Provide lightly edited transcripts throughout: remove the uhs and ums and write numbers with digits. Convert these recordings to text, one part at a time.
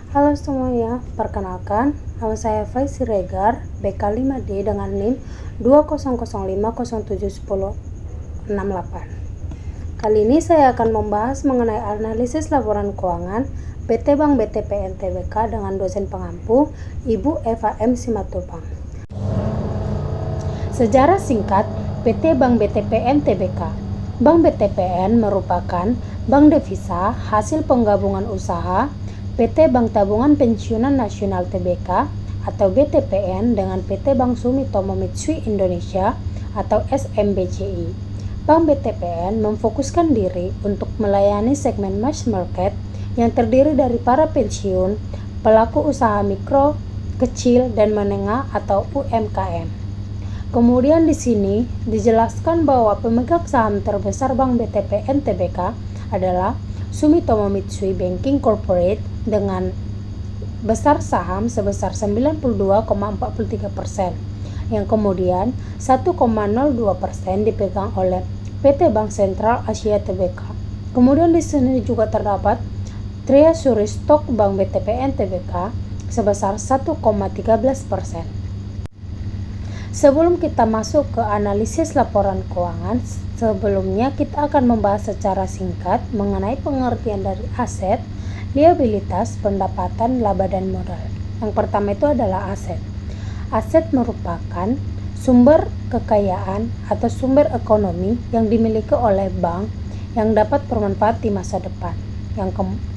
Halo semuanya, perkenalkan, nama saya Faiz Siregar, BK5D dengan NIM 20050701068. Kali ini saya akan membahas mengenai analisis laporan keuangan PT Bank BTPN Tbk dengan dosen pengampu, Ibu Eva M. Simatupang. Sejarah singkat PT Bank BTPN Tbk. Bank BTPN merupakan bank devisa hasil penggabungan usaha PT Bank Tabungan Pensiunan Nasional Tbk atau BTPN dengan PT Bank Sumitomo Mitsui Indonesia atau SMBCI. Bank BTPN memfokuskan diri untuk melayani segmen mass market yang terdiri dari para pensiun, pelaku usaha mikro, kecil, dan menengah atau UMKM. Kemudian di sini dijelaskan bahwa pemegang saham terbesar Bank BTPN Tbk adalah Sumitomo Mitsui Banking Corporate dengan besar saham sebesar 92,43%, yang kemudian 1,02% dipegang oleh PT Bank Sentral Asia Tbk. Kemudian di sini juga terdapat treasury stock Bank BTPN Tbk sebesar 1,13%. Sebelum kita masuk ke analisis laporan keuangan, sebelumnya kita akan membahas secara singkat mengenai pengertian dari aset, liabilitas, pendapatan, laba, dan modal. Yang pertama itu adalah aset. Aset merupakan sumber kekayaan atau sumber ekonomi yang dimiliki oleh bank yang dapat bermanfaat di masa depan.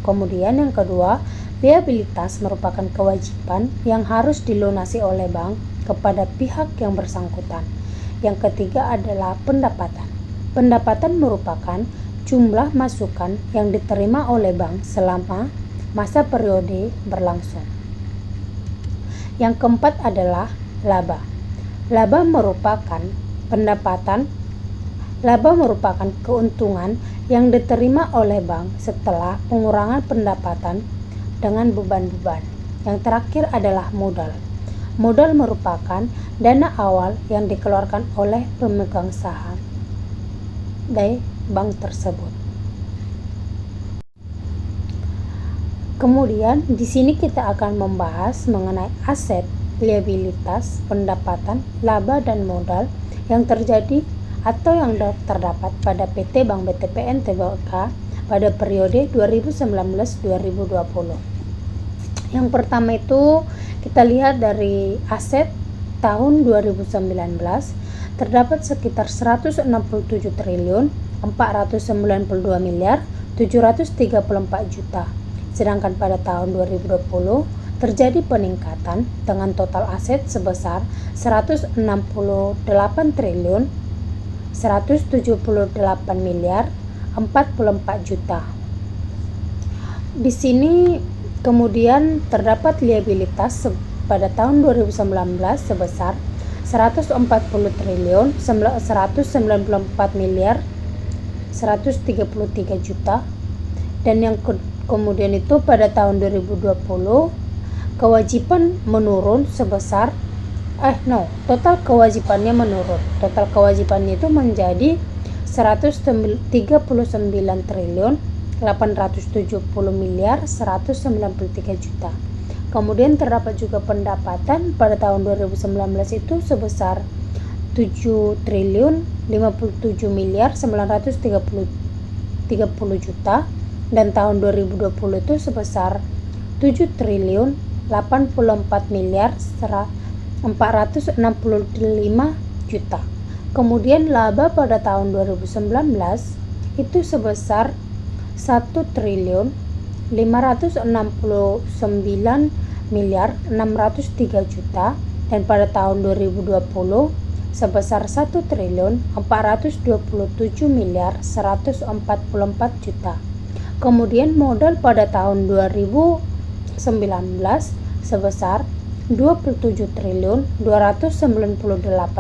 Kemudian yang kedua, liabilitas merupakan kewajiban yang harus dilunasi oleh bank kepada pihak yang bersangkutan. Yang ketiga adalah pendapatan. Pendapatan merupakan jumlah masukan yang diterima oleh bank selama masa periode berlangsung. Yang keempat adalah laba. Laba merupakan pendapatan. Laba merupakan keuntungan yang diterima oleh bank setelah pengurangan pendapatan dengan beban-beban. Yang terakhir adalah modal. Modal merupakan dana awal yang dikeluarkan oleh pemegang saham dari bank tersebut. Kemudian di sini kita akan membahas mengenai aset, liabilitas, pendapatan, laba, dan modal yang terjadi atau yang terdapat pada PT Bank BTPN Tbk pada periode 2019-2020. Yang pertama itu kita lihat dari aset tahun 2019 terdapat sekitar 167 triliun 492 miliar 734 juta. Sedangkan pada tahun 2020 terjadi peningkatan dengan total aset sebesar 168 triliun 178 miliar 44 juta. Di sini kemudian terdapat liabilitas pada tahun 2019 sebesar 140 triliun 194 miliar 133 juta, dan yang kemudian itu pada tahun 2020 kewajiban menurun sebesar total kewajibannya menurun. Total kewajibannya itu menjadi 139 triliun 870 miliar 193 juta. Kemudian terdapat juga pendapatan pada tahun 2019 itu sebesar 7 triliun 57 miliar 930 juta, dan tahun 2020 itu sebesar 7 triliun 84 miliar 465 juta. Kemudian laba pada tahun 2019 itu sebesar 1 triliun 569 miliar 603 juta, dan pada tahun 2020 sebesar 1 triliun 427 miliar 144 juta. Kemudian modal pada tahun 2019 sebesar 27 triliun 298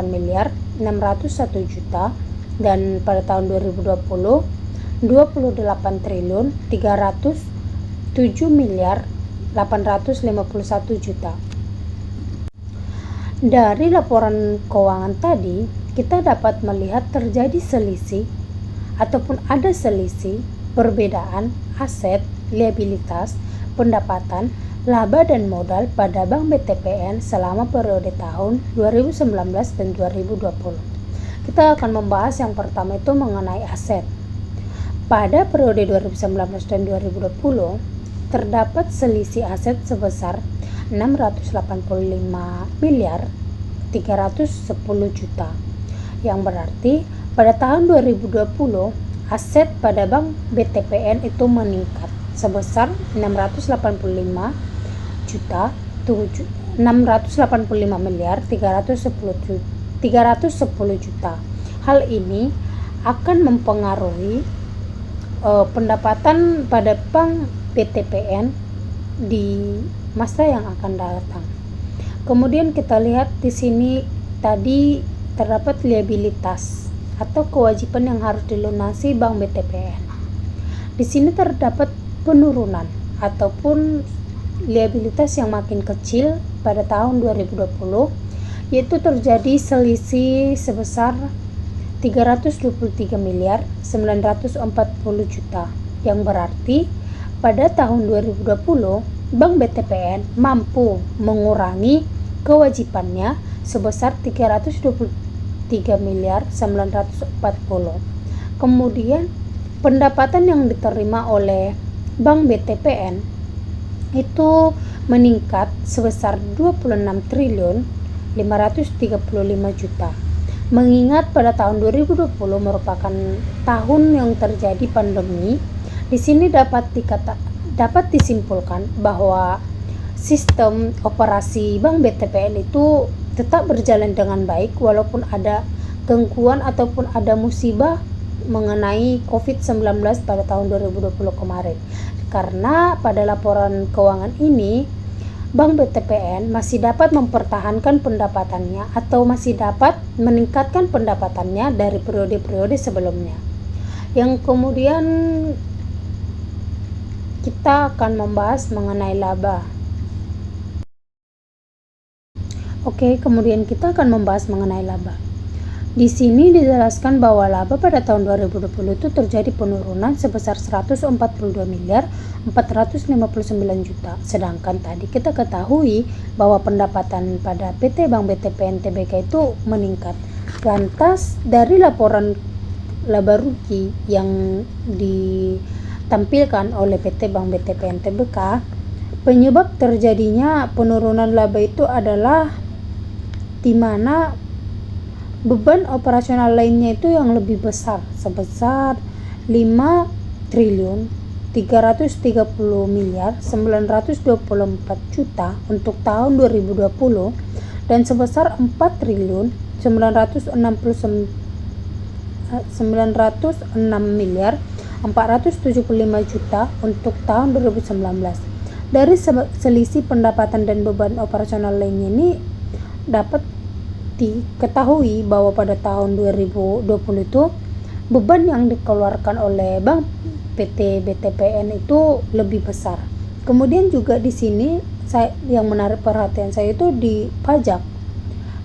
miliar 601 juta, dan pada tahun 2020 28 triliun 307 miliar 851 juta. Dari laporan keuangan tadi, kita dapat melihat terjadi selisih ataupun ada selisih perbedaan aset, liabilitas, pendapatan laba dan modal pada Bank BTPN selama periode tahun 2019 dan 2020. Kita akan membahas yang pertama itu mengenai aset. Pada periode 2019 dan 2020, terdapat selisih aset sebesar 685 miliar 310 juta. Yang berarti pada tahun 2020, aset pada Bank BTPN itu meningkat sebesar 685 miliar 310 juta. Hal ini akan mempengaruhi pendapatan pada Bank BTPN di masa yang akan datang. Kemudian kita lihat di sini tadi terdapat liabilitas atau kewajiban yang harus dilunasi Bank BTPN. Di sini terdapat penurunan ataupun liabilitas yang makin kecil pada tahun 2020, yaitu terjadi selisih sebesar 323 miliar 940 juta, yang berarti pada tahun 2020 Bank BTPN mampu mengurangi kewajibannya sebesar 323 miliar 940. Kemudian pendapatan yang diterima oleh Bank BTPN itu meningkat sebesar 26 triliun 535 juta. Mengingat pada tahun 2020 merupakan tahun yang terjadi pandemi, di sini dapat disimpulkan bahwa sistem operasi Bank BTPN itu tetap berjalan dengan baik walaupun ada gangguan ataupun ada musibah mengenai COVID-19 pada tahun 2020 kemarin. Karena pada laporan keuangan ini Bank BTPN masih dapat mempertahankan pendapatannya atau masih dapat meningkatkan pendapatannya dari periode-periode sebelumnya. Yang kemudian kita akan membahas mengenai laba. Oke, kemudian kita akan membahas mengenai laba. Di sini dijelaskan bahwa laba pada tahun 2020 itu terjadi penurunan sebesar 142 miliar 459 juta. Sedangkan tadi kita ketahui bahwa pendapatan pada PT Bank BTPN Tbk itu meningkat. Lantas dari laporan laba rugi yang ditampilkan oleh PT Bank BTPN Tbk, penyebab terjadinya penurunan laba itu adalah di mana beban operasional lainnya itu yang lebih besar sebesar 5 triliun 330 miliar 924 juta untuk tahun 2020 dan sebesar 4 triliun 906 miliar 475 juta untuk tahun 2019. Dari selisih pendapatan dan beban operasional lainnya ini dapat diketahui bahwa pada tahun 2020 itu beban yang dikeluarkan oleh Bank PT BTPN itu lebih besar. Kemudian juga di sini yang menarik perhatian saya itu di pajak.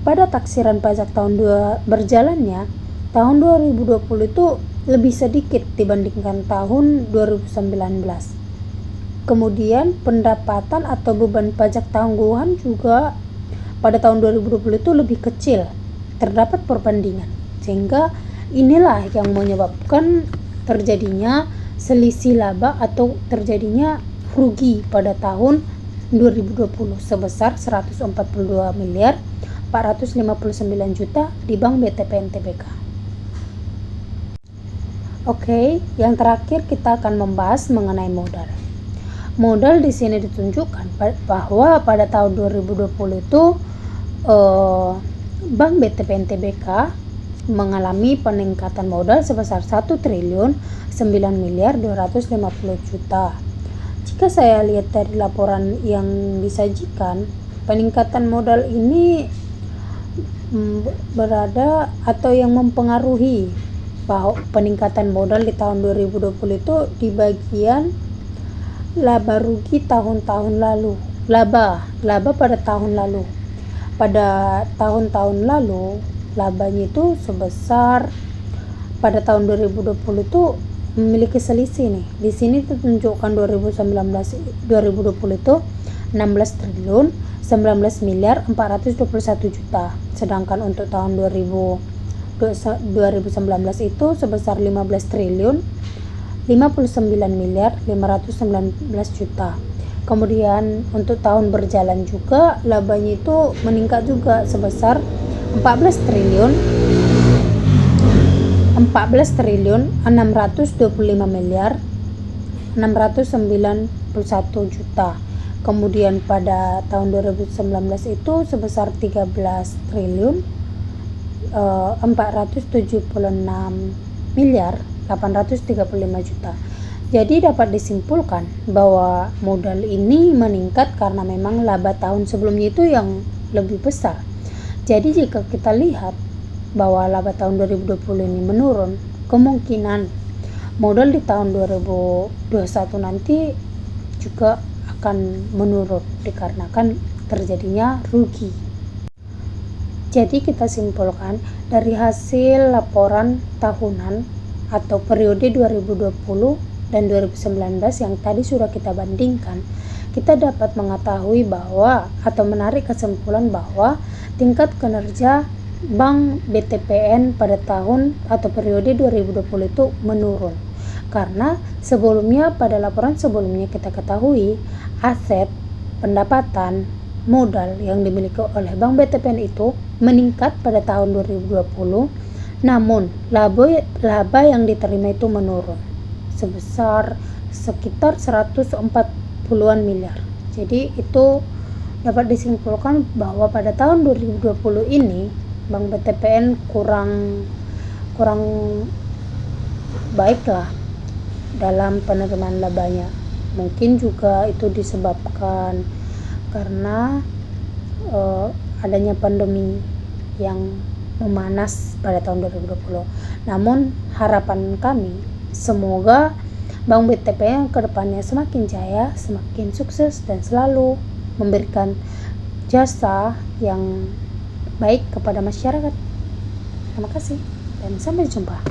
Pada taksiran pajak tahun berjalannya tahun 2020 itu lebih sedikit dibandingkan tahun 2019. Kemudian pendapatan atau beban pajak tangguhan juga pada tahun 2020 itu lebih kecil, terdapat perbandingan, sehingga inilah yang menyebabkan terjadinya selisih laba atau terjadinya rugi pada tahun 2020 sebesar 142 miliar 459 juta di Bank BTPN Tbk. Oke, yang terakhir kita akan membahas mengenai modal. Modal di sini ditunjukkan bahwa pada tahun 2020 itu Bank BTPN Tbk mengalami peningkatan modal sebesar 1 triliun 9 miliar 250 juta. Jika saya lihat dari laporan yang disajikan, peningkatan modal ini berada atau yang mempengaruhi bahwa peningkatan modal di tahun 2020 itu di bagian laba rugi tahun-tahun lalu. Laba pada tahun lalu. Pada tahun-tahun lalu labanya itu sebesar pada tahun 2020 itu memiliki selisih nih. Di sini ditunjukkan 2020 itu 16 triliun 19 miliar 421 juta. Sedangkan untuk tahun 2019 itu sebesar 15 triliun 59 miliar 519 juta. Kemudian untuk tahun berjalan juga labanya itu meningkat juga sebesar 14 triliun 625 miliar 691 juta. Kemudian pada tahun 2019 itu sebesar 13 triliun 476 miliar 835 juta. Jadi dapat disimpulkan bahwa modal ini meningkat karena memang laba tahun sebelumnya itu yang lebih besar. Jadi jika kita lihat bahwa laba tahun 2020 ini menurun, kemungkinan modal di tahun 2021 nanti juga akan menurun dikarenakan terjadinya rugi. Jadi kita simpulkan dari hasil laporan tahunan atau periode 2020 dan 2019 yang tadi sudah kita bandingkan, kita dapat mengetahui bahwa atau menarik kesimpulan bahwa tingkat kinerja Bank BTPN pada tahun atau periode 2020 itu menurun. Karena sebelumnya pada laporan sebelumnya kita ketahui aset, pendapatan, modal yang dimiliki oleh Bank BTPN itu meningkat pada tahun 2020, namun laba yang diterima itu menurun sebesar sekitar 140-an miliar. Jadi itu dapat disimpulkan bahwa pada tahun 2020 ini Bank BTPN kurang baiklah dalam penerimaan labanya. Mungkin juga itu disebabkan karena adanya pandemi yang memanas pada tahun 2020. Namun harapan kami semoga Bank BTPN ke depannya semakin jaya, semakin sukses dan selalu memberikan jasa yang baik kepada masyarakat. Terima kasih dan sampai jumpa.